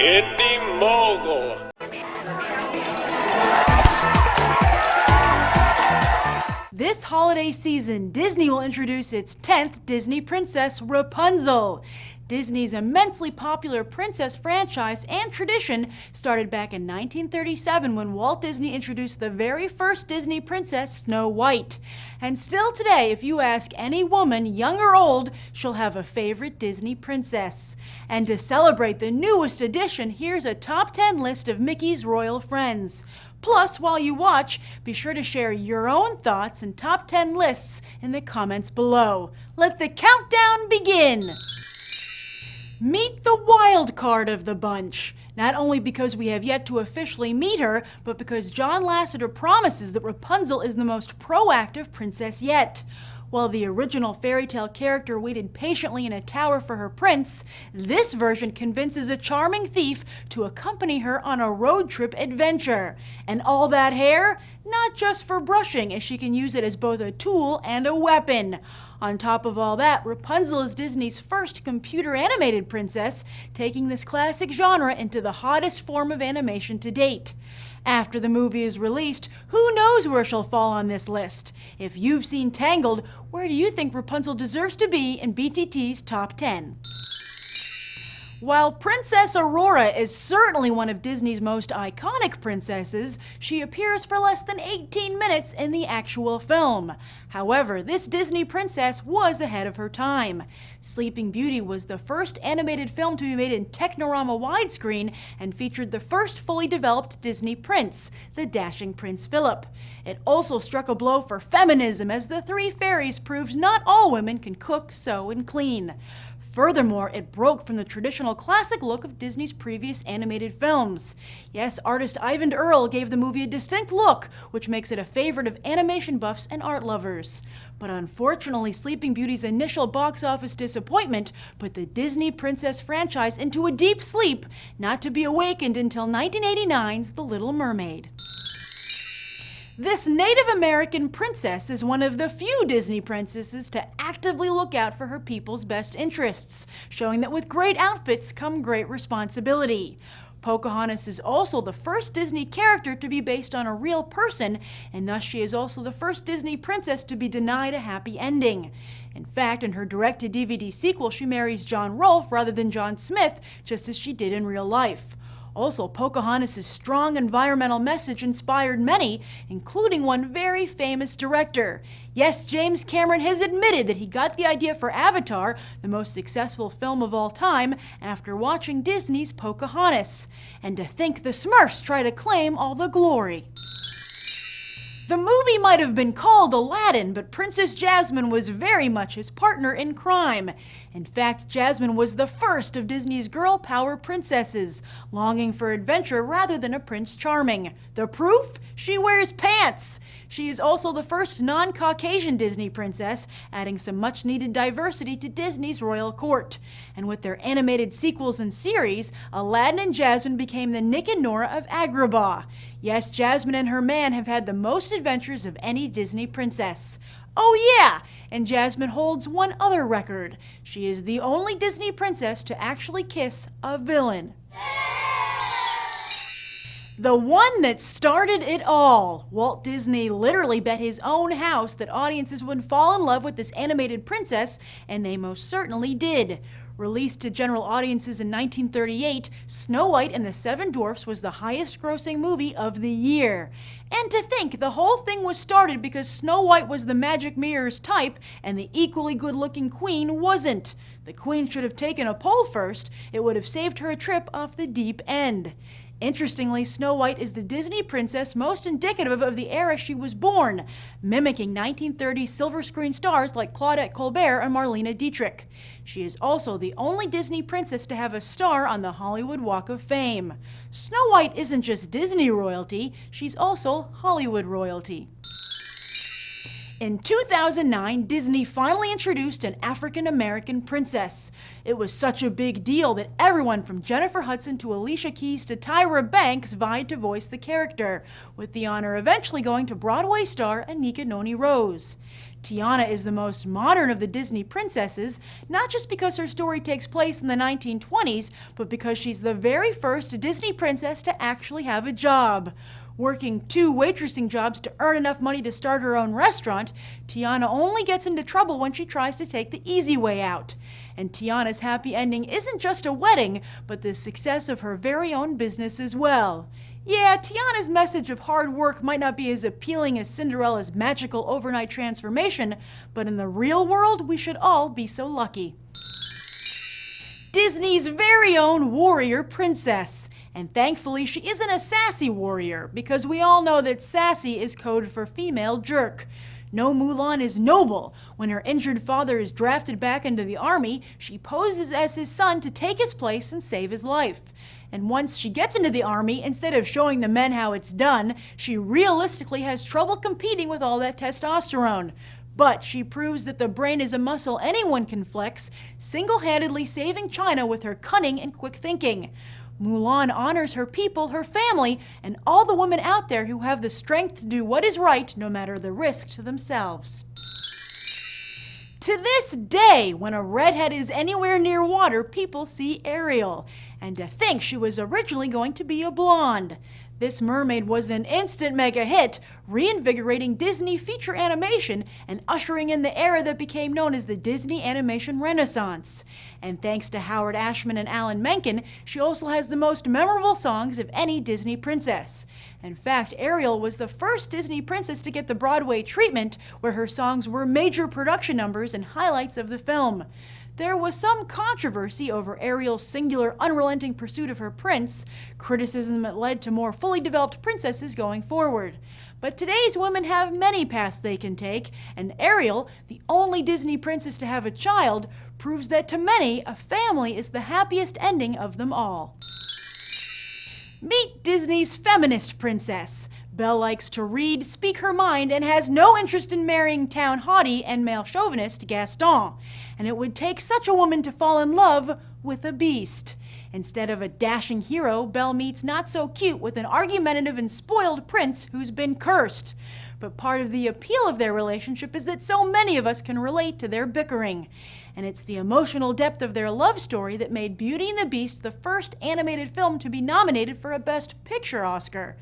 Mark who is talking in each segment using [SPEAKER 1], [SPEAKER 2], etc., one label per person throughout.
[SPEAKER 1] Indie Mogul.
[SPEAKER 2] This holiday season, Disney will introduce its 10th Disney princess, Rapunzel. Disney's immensely popular princess franchise and tradition started back in 1937 when Walt Disney introduced the very first Disney princess, Snow White. And still today, if you ask any woman, young or old, she'll have a favorite Disney princess. And to celebrate the newest edition, here's a top 10 list of Mickey's royal friends. Plus, while you watch, be sure to share your own thoughts and top 10 lists in the comments below. Let the countdown begin! Meet the wild card of the bunch. Not only because we have yet to officially meet her, but because John Lasseter promises that Rapunzel is the most proactive princess yet. While the original fairy tale character waited patiently in a tower for her prince, this version convinces a charming thief to accompany her on a road trip adventure. And all that hair? Not just for brushing, as she can use it as both a tool and a weapon. On top of all that, Rapunzel is Disney's first computer-animated princess, taking this classic genre into the hottest form of animation to date. After the movie is released, who knows where she'll fall on this list? If you've seen Tangled, where do you think Rapunzel deserves to be in BTT's top 10? While Princess Aurora is certainly one of Disney's most iconic princesses, she appears for less than 18 minutes in the actual film. However, this Disney princess was ahead of her time. Sleeping Beauty was the first animated film to be made in Technorama widescreen and featured the first fully developed Disney prince, the dashing Prince Philip. It also struck a blow for feminism, as the three fairies proved not all women can cook, sew, and clean. Furthermore, it broke from the traditional classic look of Disney's previous animated films. Yes, artist Ivan Earl gave the movie a distinct look, which makes it a favorite of animation buffs and art lovers. But unfortunately, Sleeping Beauty's initial box office disappointment put the Disney Princess franchise into a deep sleep, not to be awakened until 1989's The Little Mermaid. This Native American princess is one of the few Disney princesses to actively look out for her people's best interests, showing that with great outfits come great responsibility. Pocahontas is also the first Disney character to be based on a real person, and thus she is also the first Disney princess to be denied a happy ending. In fact, in her direct-to-DVD sequel, she marries John Rolfe rather than John Smith, just as she did in real life. Also, Pocahontas' strong environmental message inspired many, including one very famous director. Yes, James Cameron has admitted that he got the idea for Avatar, the most successful film of all time, after watching Disney's Pocahontas. And to think the Smurfs try to claim all the glory. The movie might have been called Aladdin, but Princess Jasmine was very much his partner in crime. In fact, Jasmine was the first of Disney's girl power princesses, longing for adventure rather than a Prince Charming. The proof? She wears pants! She is also the first non-Caucasian Disney princess, adding some much-needed diversity to Disney's royal court. And with their animated sequels and series, Aladdin and Jasmine became the Nick and Nora of Agrabah. Yes, Jasmine and her man have had the most adventures of any Disney princess. Oh yeah, and Jasmine holds one other record. She is the only Disney princess to actually kiss a villain. The one that started it all. Walt Disney literally bet his own house that audiences would fall in love with this animated princess, and they most certainly did. Released to general audiences in 1938, Snow White and the Seven Dwarfs was the highest-grossing movie of the year. And to think, the whole thing was started because Snow White was the magic mirror's type, and the equally good-looking queen wasn't. The queen should have taken a poll first. It would have saved her a trip off the deep end. Interestingly, Snow White is the Disney princess most indicative of the era she was born, mimicking 1930s silver screen stars like Claudette Colbert and Marlene Dietrich. She is also the only Disney princess to have a star on the Hollywood Walk of Fame. Snow White isn't just Disney royalty, she's also Hollywood royalty. In 2009, Disney finally introduced an African-American princess. It was such a big deal that everyone from Jennifer Hudson to Alicia Keys to Tyra Banks vied to voice the character, with the honor eventually going to Broadway star Anika Noni Rose. Tiana is the most modern of the Disney princesses, not just because her story takes place in the 1920s, but because she's the very first Disney princess to actually have a job. Working 2 waitressing jobs to earn enough money to start her own restaurant, Tiana only gets into trouble when she tries to take the easy way out. And Tiana's happy ending isn't just a wedding, but the success of her very own business as well. Yeah, Tiana's message of hard work might not be as appealing as Cinderella's magical overnight transformation, but in the real world, we should all be so lucky. Disney's very own warrior princess. And thankfully, she isn't a sassy warrior, because we all know that sassy is code for female jerk. No, Mulan is noble. When her injured father is drafted back into the army, she poses as his son to take his place and save his life. And once she gets into the army, instead of showing the men how it's done, she realistically has trouble competing with all that testosterone. But she proves that the brain is a muscle anyone can flex, single-handedly saving China with her cunning and quick thinking. Mulan honors her people, her family, and all the women out there who have the strength to do what is right, no matter the risk to themselves. To this day, when a redhead is anywhere near water, people see Ariel. And to think she was originally going to be a blonde. This mermaid was an instant mega hit, reinvigorating Disney feature animation and ushering in the era that became known as the Disney Animation Renaissance. And thanks to Howard Ashman and Alan Menken, she also has the most memorable songs of any Disney princess. In fact, Ariel was the first Disney princess to get the Broadway treatment, where her songs were major production numbers and highlights of the film. There was some controversy over Ariel's singular, unrelenting pursuit of her prince, criticism that led to more fully developed princesses going forward. But today's women have many paths they can take, and Ariel, the only Disney princess to have a child, proves that to many, a family is the happiest ending of them all. Meet Disney's feminist princess. Belle likes to read, speak her mind, and has no interest in marrying town haughty and male chauvinist Gaston. And it would take such a woman to fall in love with a beast. Instead of a dashing hero, Belle meets not so cute with an argumentative and spoiled prince who's been cursed. But part of the appeal of their relationship is that so many of us can relate to their bickering. And it's the emotional depth of their love story that made Beauty and the Beast the first animated film to be nominated for a Best Picture Oscar.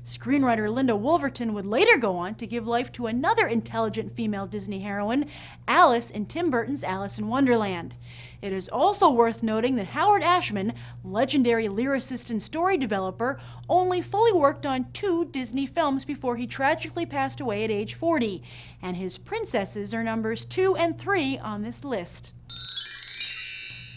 [SPEAKER 2] Screenwriter Linda Wolverton would later go on to give life to another intelligent female Disney heroine, Alice in Tim Burton's Alice in Wonderland. It is also worth noting that Howard Ashman, legendary lyricist and story developer, only fully worked on 2 Disney films before he tragically passed away at age 40, and his princesses are numbers 2 and 3 on this list.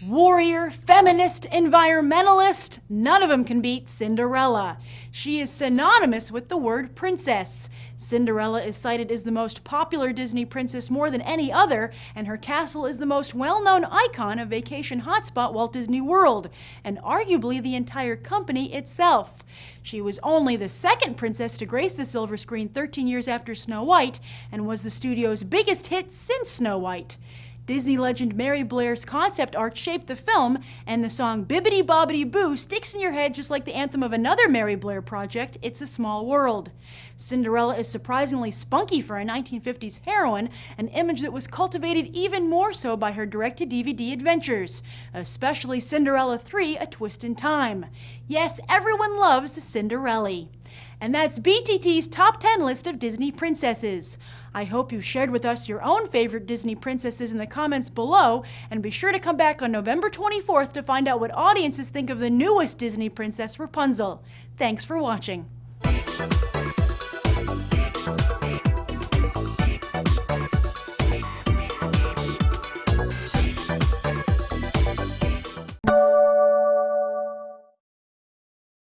[SPEAKER 2] Warrior, feminist, environmentalist, none of them can beat Cinderella. She is synonymous with the word princess. Cinderella is cited as the most popular Disney princess more than any other, and her castle is the most well-known icon of vacation hotspot Walt Disney World, and arguably the entire company itself. She was only the second princess to grace the silver screen 13 years after Snow White, and was the studio's biggest hit since Snow White. Disney legend Mary Blair's concept art shaped the film, and the song Bibbidi Bobbidi Boo sticks in your head just like the anthem of another Mary Blair project, It's a Small World. Cinderella is surprisingly spunky for a 1950s heroine, an image that was cultivated even more so by her direct-to-DVD adventures, especially Cinderella 3, A Twist in Time. Yes, everyone loves Cinderella. And that's BTT's Top 10 list of Disney princesses. I hope you've shared with us your own favorite Disney princesses in the comments below, and be sure to come back on November 24th to find out what audiences think of the newest Disney princess, Rapunzel. Thanks for watching.